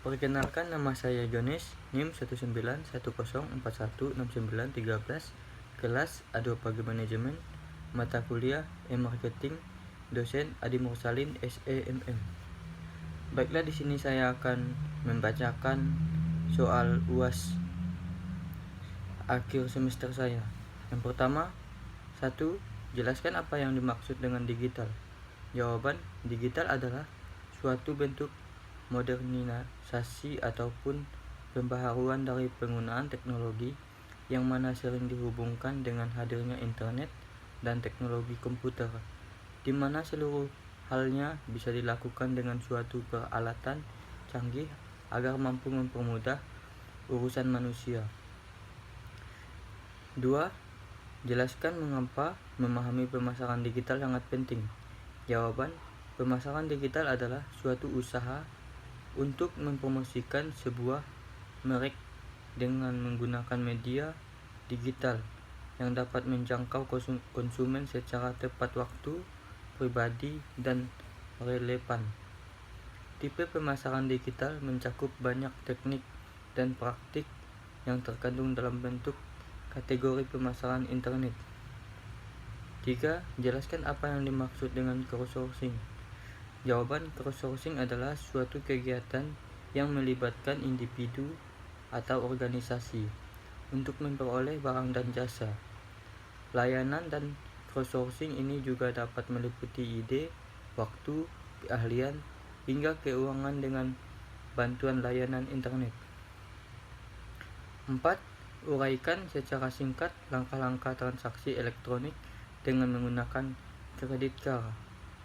Perkenalkan, nama saya Jones, NIM 19104169313, kelas A2 Pagi Manajemen, mata kuliah E-Marketing, dosen Adi Mursalin SEMM. Baiklah, di sini saya akan membacakan soal UAS akhir semester saya. Yang pertama, 1. Jelaskan apa yang dimaksud dengan digital. Jawaban, digital adalah suatu bentuk modernisasi ataupun pembaharuan dari penggunaan teknologi yang mana sering dihubungkan dengan hadirnya internet dan teknologi komputer, di mana seluruh halnya bisa dilakukan dengan suatu peralatan canggih agar mampu mempermudah urusan manusia. 2. Jelaskan mengapa memahami pemasaran digital sangat penting. Jawaban, pemasaran digital adalah suatu usaha untuk mempromosikan sebuah merek dengan menggunakan media digital yang dapat menjangkau konsumen secara tepat waktu, pribadi, dan relevan. Tipe pemasaran digital mencakup banyak teknik dan praktik yang terkandung dalam bentuk kategori pemasaran internet. 3. Jelaskan apa yang dimaksud dengan crowdsourcing. Jawaban, crowdsourcing adalah suatu kegiatan yang melibatkan individu atau organisasi untuk memperoleh barang dan jasa. Layanan dan crowdsourcing ini juga dapat meliputi ide, waktu, keahlian, hingga keuangan dengan bantuan layanan internet. 4. Uraikan secara singkat langkah-langkah transaksi elektronik dengan menggunakan kredit card.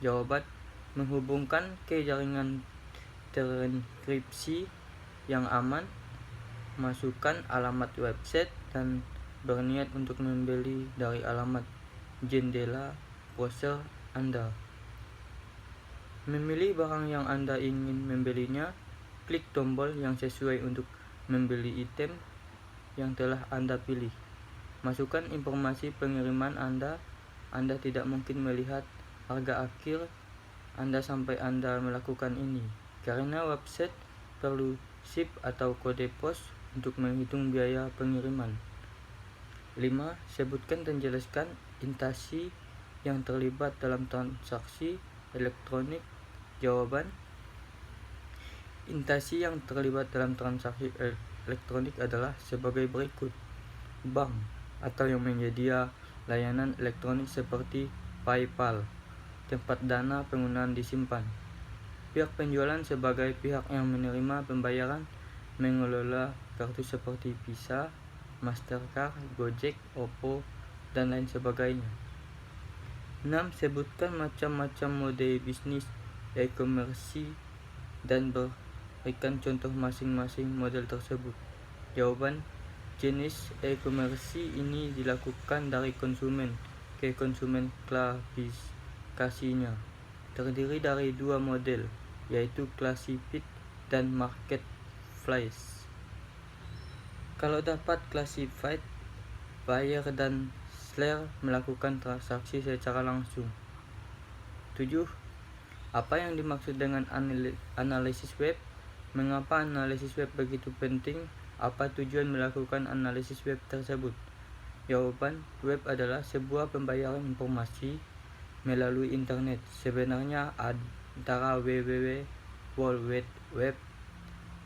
Jawaban, menghubungkan ke jaringan terenkripsi yang aman, masukkan alamat website, dan berniat untuk membeli dari alamat jendela browser Anda. Memilih barang yang Anda ingin membelinya, klik tombol yang sesuai untuk membeli item yang telah Anda pilih. Masukkan informasi pengiriman Anda. Anda tidak mungkin melihat harga akhir Anda sampai Anda melakukan ini, karena website perlu SIP atau kode pos untuk menghitung biaya pengiriman. 5. Sebutkan dan jelaskan instansi yang terlibat dalam transaksi elektronik. Jawaban, instansi yang terlibat dalam transaksi elektronik adalah sebagai berikut. Bank atau yang menyedia layanan elektronik seperti PayPal, tempat dana penggunaan disimpan. Pihak penjualan sebagai pihak yang menerima pembayaran, mengelola kartu seperti Visa, Mastercard, Gojek, Oppo, dan lain sebagainya. 6. Sebutkan macam-macam mode bisnis e-commerce dan berikan contoh masing-masing model tersebut. Jawaban, jenis e-commerce ini dilakukan dari konsumen ke konsumen. Klasifikasinya terdiri dari dua model, yaitu classified dan marketplace. Kalau dapat classified, buyer dan seller melakukan transaksi secara langsung. 7. Apa yang dimaksud dengan analisis web? Mengapa analisis web begitu penting? Apa tujuan melakukan analisis web tersebut? Jawaban, web adalah sebuah pembayaran informasi melalui internet. Sebenarnya antara www, World Wide Web,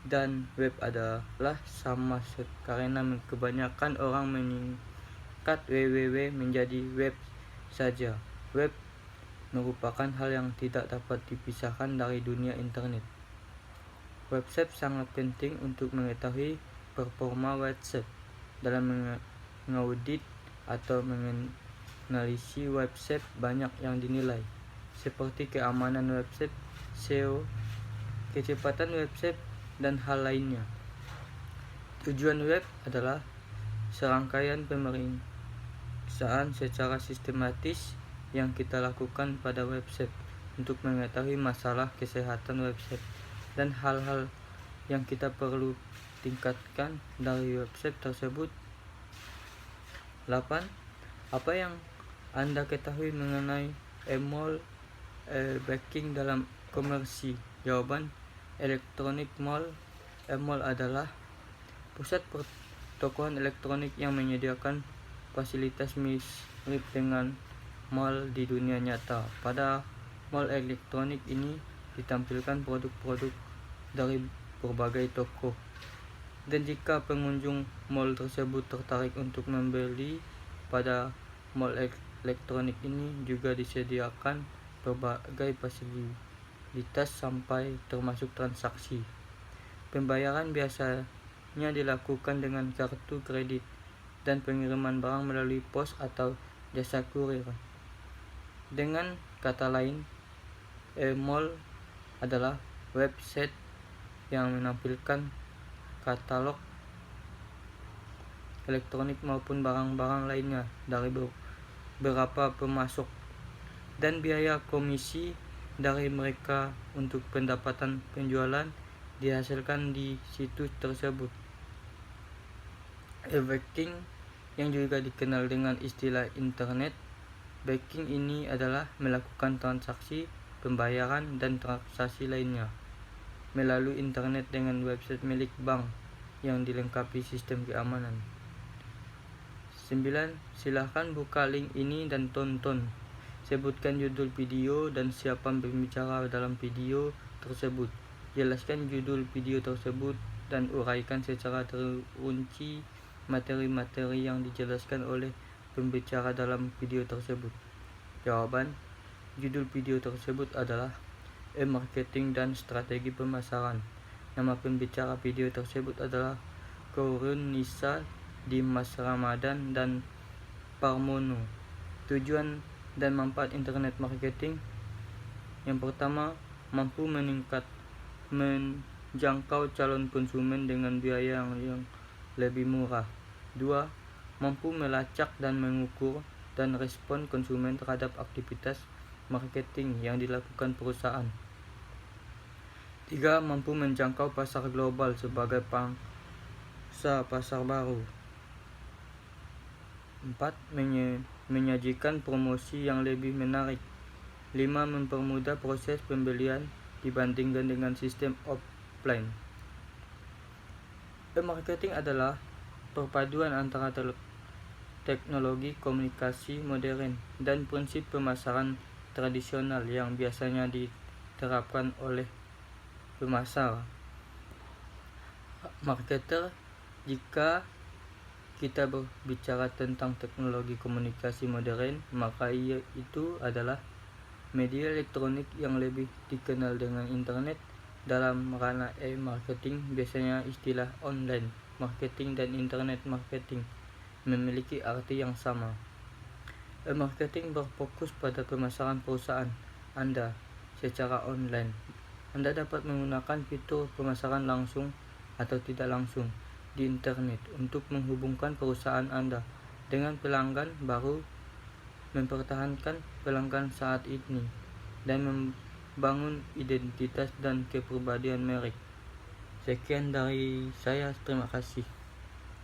dan web adalah sama karena kebanyakan orang menyingkat www menjadi web saja. Web merupakan hal yang tidak dapat dipisahkan dari dunia internet. Website sangat penting untuk mengetahui performa website. Dalam mengaudit atau menganalisis website, banyak yang dinilai, seperti keamanan website, SEO, kecepatan website, dan hal lainnya. Tujuan web adalah serangkaian pemeriksaan secara sistematis yang kita lakukan pada website untuk mengetahui masalah kesehatan website dan hal-hal yang kita perlu tingkatkan dari website tersebut. 8. Apa yang Anda ketahui mengenai email banking dalam komersi? Jawaban, electronic mail E-mall adalah pusat pertokohan elektronik yang menyediakan fasilitas mirip dengan mall di dunia nyata. Pada mall elektronik ini ditampilkan produk-produk dari berbagai toko. Dan jika pengunjung mall tersebut tertarik untuk membeli, pada mall elektronik ini juga disediakan berbagai fasilitas sampai termasuk transaksi. Pembayaran biasanya dilakukan dengan kartu kredit dan pengiriman barang melalui pos atau jasa kurir. Dengan kata lain, e-mall adalah website yang menampilkan katalog elektronik maupun barang-barang lainnya dari beberapa pemasok, dan biaya komisi dari mereka untuk pendapatan penjualan dihasilkan di situs tersebut. E-banking yang juga dikenal dengan istilah internet banking ini adalah melakukan transaksi, pembayaran, dan transaksi lainnya melalui internet dengan website milik bank yang dilengkapi sistem keamanan. 9. Silahkan buka link ini dan tonton. Sebutkan judul video dan siapa pembicara dalam video tersebut. Jelaskan judul video tersebut dan uraikan secara terunci materi-materi yang dijelaskan oleh pembicara dalam video tersebut. Jawaban: judul video tersebut adalah e-marketing dan strategi pemasaran. Nama pembicara video tersebut adalah Korun Nisa, Dimas Ramadan, dan Parmono. Tujuan dan manfaat internet marketing: yang pertama, mampu menjangkau calon konsumen dengan biaya yang lebih murah. 2. Mampu melacak dan mengukur dan respon konsumen terhadap aktivitas marketing yang dilakukan perusahaan. 3. Mampu menjangkau pasar global sebagai pangsa pasar baru. 4. Menyajikan promosi yang lebih menarik. 5. Mempermudah proses pembelian dibandingkan dengan sistem offline. E-marketing adalah perpaduan antara teknologi komunikasi modern dan prinsip pemasaran tradisional yang biasanya diterapkan oleh pemasar marketer. Jika kita berbicara tentang teknologi komunikasi modern, maka itu adalah media elektronik yang lebih dikenal dengan internet. Dalam ranah e-marketing, biasanya istilah online marketing dan internet marketing memiliki arti yang sama. E-marketing berfokus pada pemasaran perusahaan Anda secara online. Anda dapat menggunakan fitur pemasaran langsung atau tidak langsung di internet untuk menghubungkan perusahaan Anda dengan pelanggan baru, mempertahankan pelanggan saat ini, dan membangun identitas dan kepribadian merek. Sekian dari saya, terima kasih.